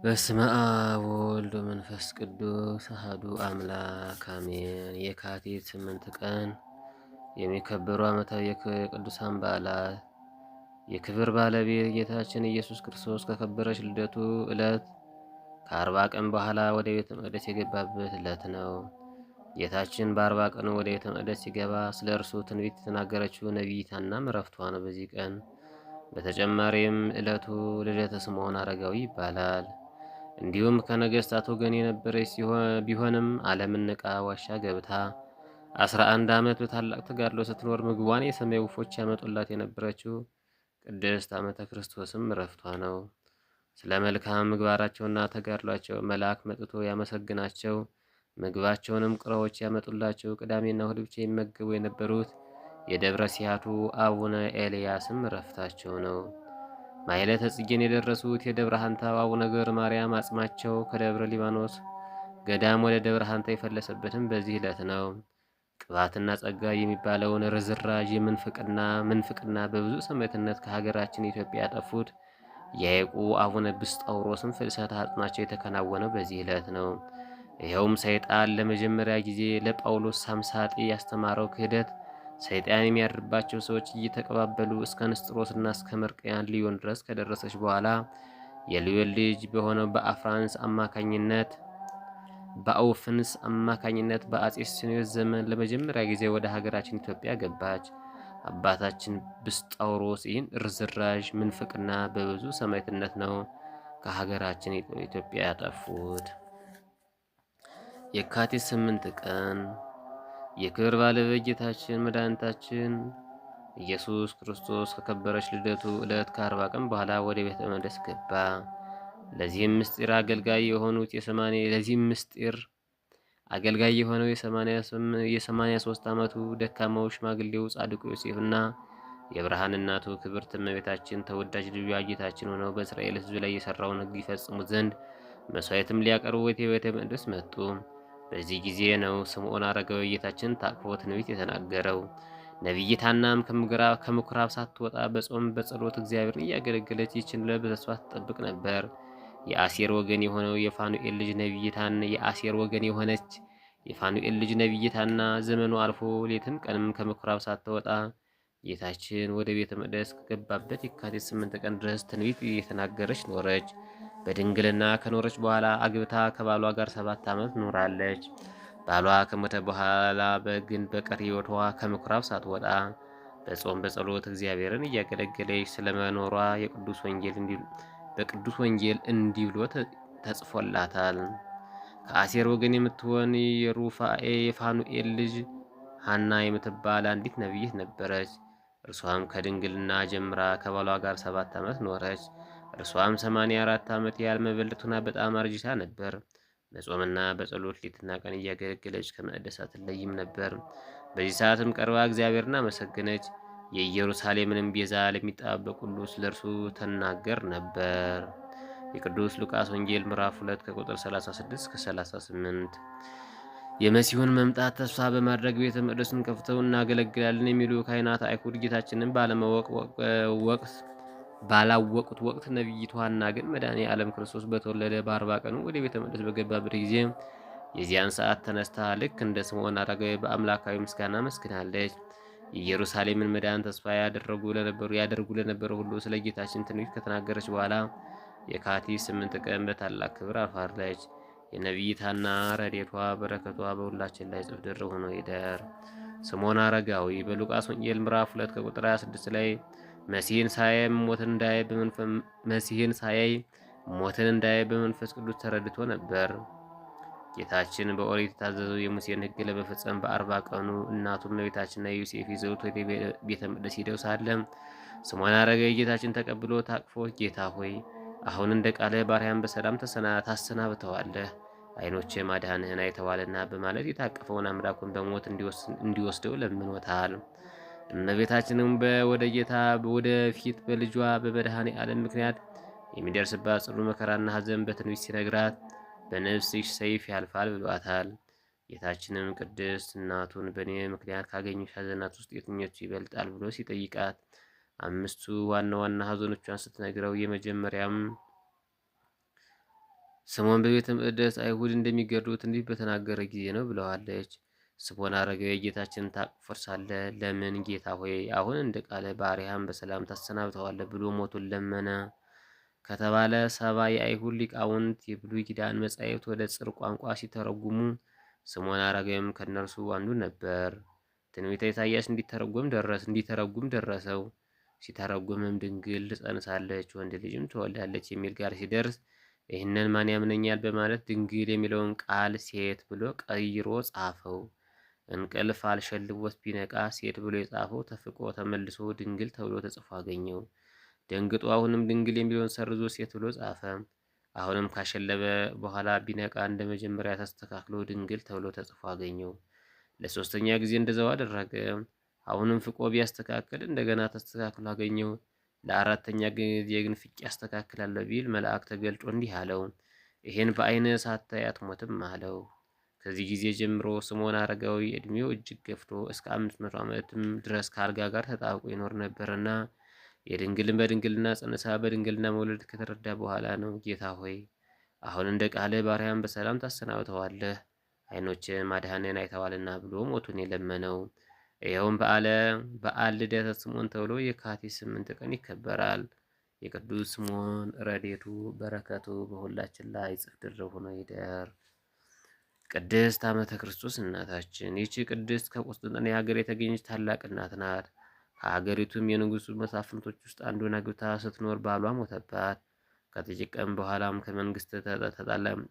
በስመ አብ ወወልድ ወመንፈስ ቅዱስ አሐዱ አምላክ አሜን። የካቲት 8 ቀን የሚከበሩ ዓመታዊ የቅዱሳን በዓላት። የክብር ባለቤት ጌታችን ኢየሱስ ክርስቶስ ከከበረች ልደቱ ዕለት ከ40 ቀን በኋላ ወደ ቤተ መቅደስ የገባበት ዕለት ነው። ጌታችን በ40 ቀኑ ወደ ቤተ መቅደስ ሲገባ ስለ እርሱ ትንቢት የተናገረችው ነቢይት ሐናም ዕረፍቷ ነው በዚህ ቀን። በተጨማሪም ዕለቱ ልደተ ስምዖን አረጋዊ ይባላል። እንዲሁም ከነገሥታት ወገን የነበረች ቢሆንም ዓለምን ንቃ ዋሻ ገብታ 11 ዓመት በታላቅ ተጋድሎ ስትኖር ምግቧን የሰማይ ወፎች ያመጡላት የነበረችው ቅድስት ዓመተ ክርስቶስም ዕረፍቷ ነው። ስለ መልካም ምግባራቸውና ተጋድሏቸው መልአክ መጥቶ ያመሰግናቸው፣ ምግባቸውንም ቁራዎች ያመጡላቸው ቅዳሜና እሁድ ብቻ ይመገቡ የነበሩት የደብረ ሲያቱ አቡነ ኤልያስም ዕረፍታቸው ነው። ማይለተ ጽጌን የደረሱት የደብረ ሐንታው አቡነ ገብረ ማርያም አጽማቸው ከደብረ ሊባኖስ ገዳም ወደ ደብረ ሐንታ የፈለሰበትም በዚህ ዕለት ነው። ቅባትና ጸጋ የሚባለውን ርዝራዥ ምንፍቅና በብዙ ሰማዕትነት ከሀገራችን ኢትዮጵያ ያጠፉት የሐይቁ አቡነ ብስጣውሮስም ፍልሰተ አጽማቸው የተከናወነው በዚህ ዕለት ነው። ይኸውም ሰይጣን ለመጀመሪያ ጊዜ ለጳውሎስ ሳምሳጤ ያስተማረው ክህደት ሰይጣን የሚያድርባቸው ሰዎች እየተቀባበሉ እስከ ንስጥሮስና እስከ መርቅያን ሊዮን ድረስ ከደረሰች በኋላ የሊዮን ልጅ በሆነው በአውፍንስ አማካኝነት በአጼ ሱስንዮስ ዘመን ለመጀመሪያ ጊዜ ወደ ሀገራችን ኢትዮጵያ ገባች። አባታችን ብስጣውሮስ ይህን ርዝራዥ ምንፍቅና በብዙ ሰማዕትነት ነው ከሀገራችን ኢትዮጵያ ያጠፉት። የካቲት 8 ቀን የክብር ባለቤት ጌታችን መድኃኒታችን ኢየሱስ ክርስቶስ ከከበረች ልደቱ ዕለት ከ40 ቀን በኋላ ወደ ቤተ መቅደስ ገባ። ለዚህም ምስጢር አገልጋይ የሆነው የ83 ዓመቱ ደካማው ሽማግሌው ጻድቁ ዮሴፍና የብርሃን እናቱ ክብርት እመቤታችን ተወዳጅ ልጇ ጌታችን ሆነው በእስራኤል ሕዝብ ላይ የሰራውን ሕግ ይፈጽሙት ዘንድ መስዋዕትም ሊያቀርቡ ወደ ቤተ መቅደስ መጡ። በዚህ ጊዜ ነው ስምዖን አረጋዊ ጌታችን ታቅፎ ትንቢት የተናገረው። ነቢይት ሐናም ከምኩራብ ሳትወጣ በጾም በጸሎት እግዚአብሔርን እያገለገለች ይችን ዕለት በተስፋ ትጠብቅ ነበር። የአሴር ወገን የሆነው የፋኑኤል ልጅ ነቢይት ሐና ዘመኑ አልፎ ሌትም ቀንም ከምኩራብ ሳትወጣ ጌታችን ወደ ቤተ መቅደስ ከገባበት የካቲት 8 ቀን ድረስ ትንቢት እየተናገረች ኖረች። በድንግልና ከኖረች በኋላ አግብታ ከባሏ ጋር 7 ዓመት ኖራለች። ባሏ ከሞተ በኋላ ግን በቀሪ ሕይወቷ ከምኩራብ ሳትወጣ በጾም በጸሎት እግዚአብሔርን እያገለገለች ስለመኖሯ በቅዱስ ወንጌል እንዲህ ብሎ ተጽፎላታል። ከአሴር ወገን የምትሆን የፋኑኤል ልጅ ሐና የምትባል አንዲት ነቢይት ነበረች። እርሷም ከድንግልና ጀምራ ከባሏ ጋር 7 ዓመት ኖረች። እርሷም 84 ዓመት ያህል መበለቱና በጣም አርጅታ ነበር። በጾምና በጸሎት ሌትና ቀን እያገለገለች ከመቅደስ አትለይም ነበር። በዚህ ሰዓትም ቀርባ እግዚአብሔርን አመሰገነች። የኢየሩሳሌምንም ቤዛ ለሚጠባበቅ ሁሉ ስለ እርሱ ተናገር ነበር። የቅዱስ ሉቃስ ወንጌል ምዕራፍ 2 ከቁጥር 36 እስከ 38። የመሲሁን መምጣት ተስፋ በማድረግ ቤተ መቅደሱን ከፍተው እናገለግላለን የሚሉ ካህናት አይሁድ ጌታችንን ባላወቁት ወቅት ነቢይቱ ሐና ግን መድኃኔ ዓለም ክርስቶስ በተወለደ በ40 ቀኑ ወደ ቤተ መቅደስ በገባበት ጊዜ የዚያን ሰዓት ተነስታ ልክ እንደ ስምዖን አረጋዊ በአምላካዊ ምስጋና መስግናለች። የኢየሩሳሌምን መዳን ተስፋ ያደርጉ ለነበሩ ሁሉ ስለ ጌታችን ትንቢት ከተናገረች በኋላ የካቲት 8 ቀን በታላቅ ክብር አርፋለች። የነቢይት ሐና ረድኤቷ በረከቷ በሁላችን ላይ ጽፍ ድርብ ሆኖ ይደር። ስምዖን አረጋዊ በሉቃስ ወንጌል ምዕራፍ 2 ከቁጥር 26 ላይ መሲህን ሳያይ ሞትን እንዳያይ በመንፈስ ቅዱስ ተረድቶ ነበር። ጌታችን በኦሪት የታዘዘው የሙሴን ሕግ ለመፈጸም በ40 ቀኑ እናቱ እመቤታችንና ዮሴፍ ይዘውት ወደ ቤተ መቅደስ ሂደው ሳለ ስምዖን አረጋዊ ጌታችን ተቀብሎ ታቅፎ ጌታ ሆይ አሁን እንደ ቃለ ባሪያን በሰላም ታሰናብተዋለህ፣ ዓይኖቼ ማዳንህን አይተዋልና በማለት የታቀፈውን አምላኩን በሞት እንዲወስደው ለምኖታል። እመቤታችንም ወደ ፊት በልጇ በመድኃኔ ዓለም ምክንያት የሚደርስባት ጽኑ መከራና ሐዘን በትንቢት ሲነግራት በነፍስሽ ሰይፍ ያልፋል ብሏታል። ጌታችንም ቅድስት እናቱን በእኔ ምክንያት ካገኙሽ ሐዘናት ውስጥ የትኞቹ ይበልጣል ብሎ ሲጠይቃት 5ቱ ዋና ዋና ሐዘኖቿን ስትነግረው ስምዖን በቤተ መቅደስ አይሁድ እንደሚገድሉት እንዲህ በተናገረ ጊዜ ነው ብለዋለች። ስምዖን አረጋዊ የጌታችንን ታቅፎ ሳለ ለምን ጌታ ሆይ አሁን እንደ ቃለ ባሪያህን በሰላም ታሰናብተዋለህ ብሎ ሞቱን ለመነ ከተባለ 70 የአይሁድ ሊቃውንት የብሉይ ኪዳን መጻሕፍት ወደ ጽር ቋንቋ ሲተረጉሙ ስምዖን አረጋዊም ከእነርሱ አንዱ ነበር። ትንቢተ ኢሳይያስ እንዲተረጉም ደረሰው። ሲተረጉምም ድንግል ትጸንሳለች፣ ወንድ ልጅም ትወልዳለች የሚል ጋር ሲደርስ ይህንን ማን ያምነኛል በማለት ድንግል የሚለውን ቃል ሴት ብሎ ቀይሮ ጻፈው። እንቅልፍ አልሸልቦት ቢነቃ ሴት ብሎ የጻፈው ተፍቆ ተመልሶ ድንግል ተብሎ ተጽፎ አገኘው። ደንግጦ አሁንም ድንግል የሚለውን ሰርዞ ሴት ብሎ ጻፈ። አሁንም ካሸለበ በኋላ ቢነቃ እንደ መጀመሪያ ተስተካክሎ ድንግል ተብሎ ተጽፎ አገኘው። ለሶስተኛ ጊዜ እንደዛው አደረገ። አሁንም ፍቆ ቢያስተካክል እንደገና ተስተካክሎ አገኘው። ለአራተኛ ጊዜ ግን ፍቄ ያስተካክላለሁ ቢል መልአክ ተገልጦ እንዲህ አለው፣ ይሄን በዓይንህ ሳታይ አትሞትም አለው። ከዚህ ጊዜ ጀምሮ ስምዖን አረጋዊ ዕድሜው እጅግ ገፍቶ እስከ 500 ዓመትም ድረስ ከአልጋ ጋር ተጣብቆ ይኖር ነበርና የድንግልን በድንግልና ጸንሳ በድንግልና መውለድ ከተረዳ በኋላ ነው ጌታ ሆይ አሁን እንደ ቃልህ ባሪያን በሰላም ታሰናብተዋለህ፣ ዓይኖችህም ማዳንህን አይተዋልና ብሎ ሞቱን የለመነው። ይኸውም በዓል ልደተ ስምዖን ተብሎ የካቲት 8 ቀን ይከበራል። የቅዱስ ስምዖን ረድኤቱ በረከቱ በሁላችን ላይ ጽፍ ድርብ ሆኖ ይደር። ቅድስት ዓመተ ክርስቶስ እናታችን። ይህች ቅድስት ከቁስጥንጥንያ ሀገር የተገኘች ታላቅ እናት ናት። ከሀገሪቱም የንጉሱ መሳፍንቶች ውስጥ አንዱን አግብታ ስትኖር ባሏ ሞተባት። ከጥቂት ቀን በኋላም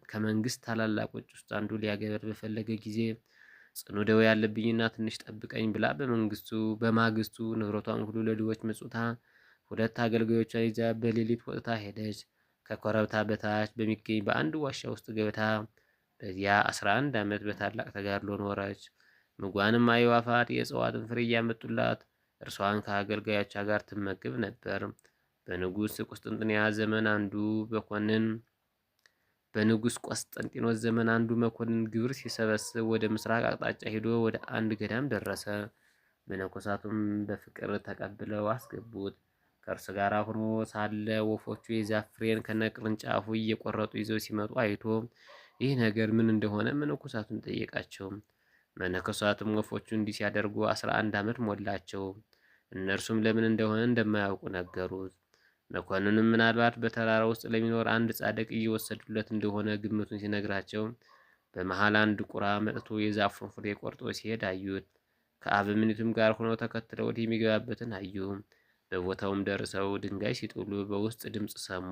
ከመንግስት ታላላቆች ውስጥ አንዱ ሊያገበር በፈለገ ጊዜ ጽኑ ደዌ ያለብኝና ትንሽ ጠብቀኝ ብላ በማግስቱ ንብረቷን ሁሉ ለድሆች መጽውታ 2 አገልጋዮቿን ይዛ በሌሊት ወጥታ ሄደች። ከኮረብታ በታች በሚገኝ በአንድ ዋሻ ውስጥ ገብታ በዚያ 11 ዓመት በታላቅ ተጋድሎ ኖረች። ምግቧንም አዕዋፋት የእጽዋትን ፍሬ እያመጡላት እርሷን ከአገልጋዮቿ ጋር ትመግብ ነበር። በንጉሥ ቆስጠንጢኖስ ዘመን አንዱ መኮንን ግብር ሲሰበስብ ወደ ምስራቅ አቅጣጫ ሄዶ ወደ አንድ ገዳም ደረሰ። መነኮሳቱም በፍቅር ተቀብለው አስገቡት። ከእርሱ ጋር ሆኖ ሳለ ወፎቹ የዛፍ ፍሬን ከነቅርንጫፉ እየቆረጡ ይዘው ሲመጡ አይቶ ይህ ነገር ምን እንደሆነ መነኮሳቱን ጠየቃቸው። መነኮሳቱም ወፎቹ እንዲህ ሲያደርጉ 11 ዓመት ሞላቸው። እነርሱም ለምን እንደሆነ እንደማያውቁ ነገሩት። መኮንኑም ምናልባት በተራራ ውስጥ ለሚኖር አንድ ጻድቅ እየወሰዱለት እንደሆነ ግምቱን ሲነግራቸው በመሃል አንድ ቁራ መጥቶ የዛፉን ፍሬ ቆርጦ ሲሄድ አዩት። ከአበምኔቱም ጋር ሆነው ተከትለው ወደ የሚገባበትን አዩ። በቦታውም ደርሰው ድንጋይ ሲጥሉ በውስጥ ድምፅ ሰሙ።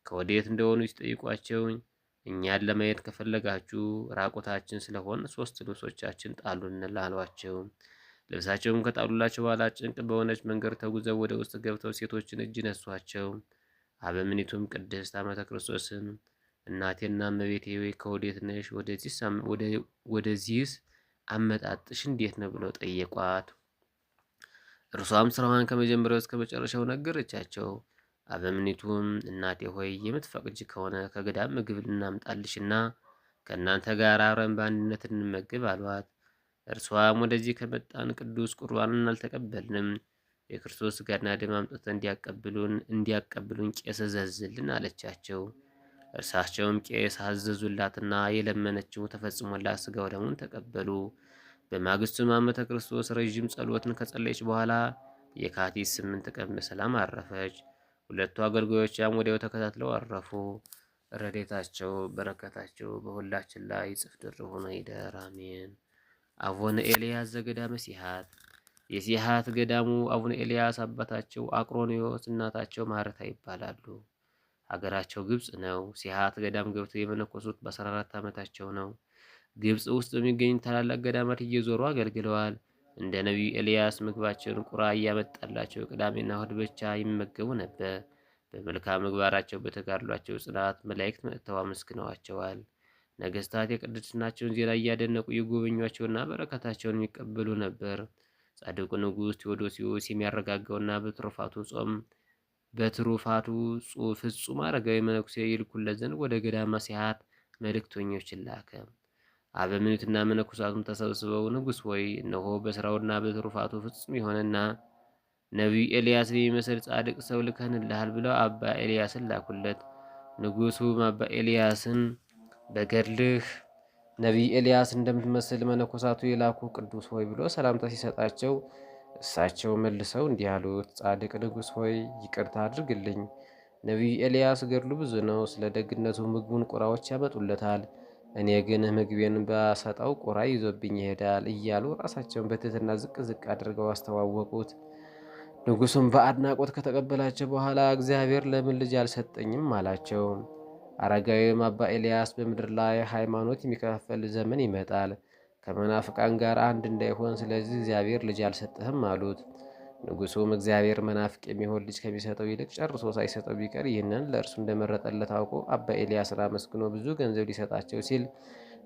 ከወዴት እንደሆኑ ሲጠይቋቸው እኛን ለማየት ከፈለጋችሁ ራቁታችን ስለሆን 3 ልብሶቻችን ጣሉን አሏቸው። ልብሳቸውም ከጣሉላቸው በኋላ ጭንቅ በሆነች መንገድ ተጉዘው ወደ ውስጥ ገብተው ሴቶችን እጅ ነሷቸው። አበምኔቱም ቅድስት ዓመተ ክርስቶስን እናቴና እመቤቴ ወይ ከወዴት ነሽ? ወደዚህስ አመጣጥሽ እንዴት ነው ብለው ጠየቋት። እርሷም ስራዋን ከመጀመሪያው እስከ መጨረሻው ነገረቻቸው። አበምኔቱም እናቴ ሆይ የምትፈቅጅ ከሆነ ከገዳም ምግብ ልናምጣልሽና ከእናንተ ጋር አብረን በአንድነት እንመግብ አሏት። እርሷም ወደዚህ ከመጣን ቅዱስ ቁርባንን አልተቀበልንም፣ የክርስቶስ ሥጋና ደም አምጥተን እንዲያቀብሉን ቄስ እዘዝልን አለቻቸው። እርሳቸውም ቄስ አዘዙላትና የለመነችው ተፈጽሞላት ሥጋው ደሙን ተቀበሉ። በማግስቱም ዓመተ ክርስቶስ ረዥም ጸሎትን ከጸለየች በኋላ የካቲት 8 ቀን በሰላም አረፈች። 2 አገልጋዮቿም ወዲያው ተከታትለው አረፉ። ረድኤታቸው በረከታቸው በሁላችን ላይ ጽፍ ድርብ ሆኖ ይደር፣ አሜን። አቡነ ኤልያስ ዘገዳመ ሲሃት። የሲሃት ገዳሙ አቡነ ኤልያስ አባታቸው አቅሮኒዎስ እናታቸው ማረታ ይባላሉ። ሀገራቸው ግብጽ ነው። ሲሃት ገዳም ገብተው የመነኮሱት በ14 ዓመታቸው ነው። ግብጽ ውስጥ በሚገኙ ታላላቅ ገዳማት እየዞሩ አገልግለዋል። እንደ ነቢዩ ኤልያስ ምግባቸውን ቁራ እያመጣላቸው ቅዳሜና እሁድ ብቻ ይመገቡ ነበር። በመልካም ምግባራቸው በተጋድሏቸው ጽናት መላእክት መጥተው አመስግነዋቸዋል። ነገስታት የቅድስናቸውን ዜና እያደነቁ የጎበኟቸውና በረከታቸውን የሚቀበሉ ነበር። ጻድቁ ንጉሥ ቴዎዶሲዎስ የሚያረጋጋውና በትሩፋቱ ፍጹም አረጋዊ መነኩሴ ይልኩለት ዘንድ ወደ ገዳመ ሲሃት መልእክተኞችን ላከ። አበምኔቱና መነኮሳቱም ተሰብስበው ንጉሥ ሆይ እነሆ በስራውና በትሩፋቱ ፍጹም የሆነና ነቢዩ ኤልያስን የሚመስል ጻድቅ ሰው ልከንልሃል ብለው አባ ኤልያስን ላኩለት። ንጉሡም አባ ኤልያስን በገድልህ ነቢይ ኤልያስ እንደምትመስል መነኮሳቱ የላኩ ቅዱስ ሆይ ብሎ ሰላምታ ሲሰጣቸው እሳቸው መልሰው እንዲህ አሉት። ጻድቅ ንጉሥ ሆይ ይቅርታ አድርግልኝ። ነቢይ ኤልያስ ገድሉ ብዙ ነው። ስለ ደግነቱ ምግቡን ቁራዎች ያመጡለታል። እኔ ግን ምግቤን ባሰጠው ቁራ ይዞብኝ ይሄዳል እያሉ ራሳቸውን በትህትና ዝቅ ዝቅ አድርገው አስተዋወቁት። ንጉሡም በአድናቆት ከተቀበላቸው በኋላ እግዚአብሔር ለምን ልጅ አልሰጠኝም አላቸው። አረጋዊም አባ ኤልያስ በምድር ላይ ሃይማኖት የሚከፋፈል ዘመን ይመጣል፣ ከመናፍቃን ጋር አንድ እንዳይሆን፣ ስለዚህ እግዚአብሔር ልጅ አልሰጠህም አሉት። ንጉሡም እግዚአብሔር መናፍቅ የሚሆን ልጅ ከሚሰጠው ይልቅ ጨርሶ ሳይሰጠው ቢቀር ይህንን ለእርሱ እንደመረጠለት አውቆ አባ ኤልያስን አመስግኖ ብዙ ገንዘብ ሊሰጣቸው ሲል፣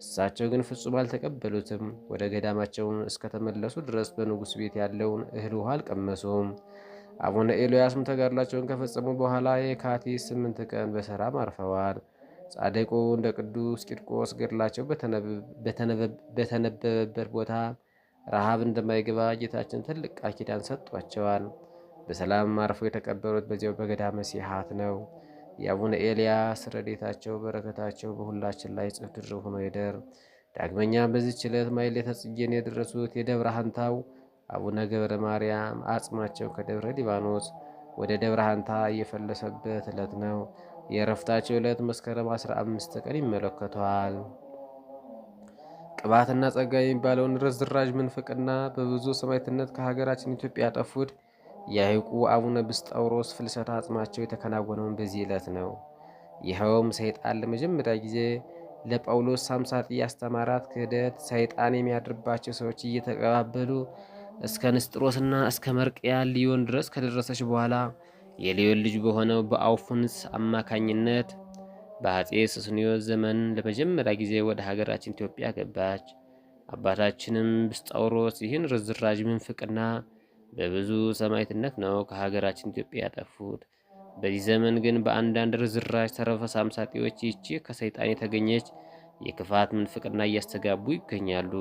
እሳቸው ግን ፍጹም አልተቀበሉትም። ወደ ገዳማቸውን እስከተመለሱ ድረስ በንጉሥ ቤት ያለውን እህል ውሃ አልቀመሱም። አቡነ ኤልያስም ተጋድላቸውን ከፈጸሙ በኋላ የካቲት 8 ቀን በሰላም አርፈዋል። ጻድቁ እንደ ቅዱስ ቂርቆስ ገድላቸው በተነበበበት ቦታ ረሃብ እንደማይገባ ጌታችን ትልቅ ቃል ኪዳን ሰጥቷቸዋል። በሰላም አርፈው የተቀበሩት በዚያው በገዳመ ሲሐት ነው። የአቡነ ኤልያስ ረድኤታቸው በረከታቸው በሁላችን ላይ ጽፍ ድርብ ሆኖ ይደር። ዳግመኛም በዚህች ዕለት ማሕሌተ ጽጌን የደረሱት የደብረ ሐንታው አቡነ ገብረ ማርያም አጽማቸው ከደብረ ሊባኖስ ወደ ደብረ ሐንታ እየፈለሰበት ዕለት ነው። የእረፍታቸው ዕለት መስከረም 15 ቀን ይመለከተዋል። ቅባትና ጸጋ የሚባለውን ርዝራዥ ምንፍቅና በብዙ ሰማዕትነት ከሀገራችን ኢትዮጵያ ያጠፉት የሐይቁ አቡነ ብስጣውሮስ ፍልሰታ አጽማቸው የተከናወነውን በዚህ ዕለት ነው። ይኸውም ሰይጣን ለመጀመሪያ ጊዜ ለጳውሎስ ሳምሳጢ ያስተማራት ክህደት ሰይጣን የሚያድርባቸው ሰዎች እየተቀባበሉ እስከ ንስጥሮስና እስከ መርቅያ ሊዮን ድረስ ከደረሰች በኋላ የሊዮን ልጅ በሆነው በአውፉንስ አማካኝነት በአጼ ሱስንዮስ ዘመን ለመጀመሪያ ጊዜ ወደ ሀገራችን ኢትዮጵያ ገባች። አባታችንም ብስጣውሮስ ይህን ርዝራዥ ምንፍቅና በብዙ ሰማዕትነት ነው ከሀገራችን ኢትዮጵያ ያጠፉት። በዚህ ዘመን ግን በአንዳንድ ርዝራዥ ተረፈ ሳምሳጤዎች ይህች ከሰይጣን የተገኘች የክፋት ምንፍቅና እያስተጋቡ ይገኛሉ።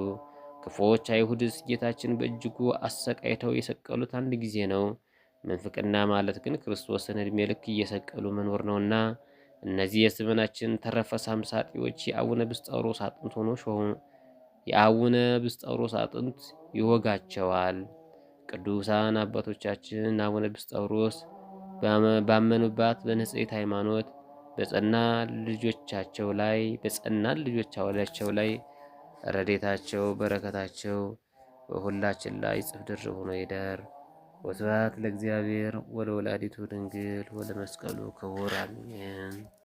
ክፉዎች አይሁድስ ጌታችን በእጅጉ አሰቃይተው የሰቀሉት አንድ ጊዜ ነው። ምንፍቅና ማለት ግን ክርስቶስን ዕድሜ ልክ እየሰቀሉ መኖር ነውና እነዚህ የዘመናችን ተረፈ ሳምሳጤዎች የአቡነ ብስጣውሮስ አጥንት ሆኖ የአቡነ ብስጣውሮስ አጥንት ይወጋቸዋል። ቅዱሳን አባቶቻችን አቡነ ብስጣውሮስ ባመኑባት በንጽሕት ሃይማኖት በጸና ልጆቻቸው ላይ ረድኤታቸው በረከታቸው በሁላችን ላይ ጽፍ ድርብ ሆኖ ይደር። ወስብሐት ለእግዚአብሔር ወለወላዲቱ ድንግል ወለመስቀሉ ክቡር አሜን።